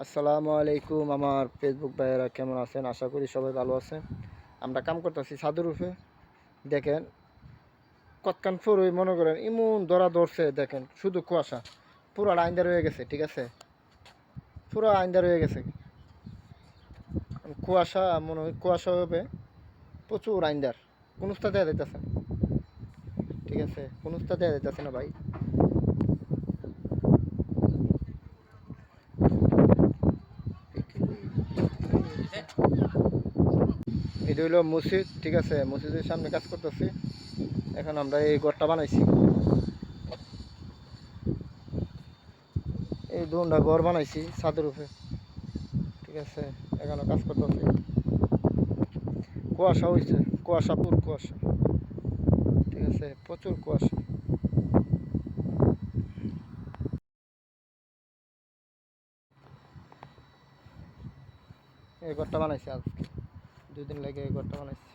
আসসালামু আলাইকুম আমার ফেসবুক ভাইয়েরা কেমন আছেন? আশা করি সবাই ভালো আছেন। আমরা কাম করতেছি ছাদের উপরে। দেখেন কতক্ষণ ফুরুই মনে করেন ইমন ধরা ধরছে, দেখেন শুধু কুয়াশা, পুরো আইন্দার হয়ে গেছে। ঠিক আছে, পুরো আইন্দার হয়ে গেছে। কুয়াশা মনে হয় কুয়াশা হবে, প্রচুর আইন্দার। কোন উস্তা দেওয়া যাইতেছে না। ঠিক আছে, কোন উস্তা দেওয়া যাইতেছে না ভাই। এটা হইলো মসজিদ। ঠিক আছে, মসজিদের সামনে কাজ করতেছি। এখন আমরা এই ঘরটা বানাইছি, এই দুটা ঘর বানাইছি ছাদের উপরে। ঠিক আছে, এখনো কাজ করতেছি। কুয়াশা হয়েছে, কুয়াশা পুর কুয়াশা। ঠিক আছে, প্রচুর কুয়াশা। এই ঘরটা বানাইছি আজকে, 2 দিন লাগে এই ঘরটা বানাইছি।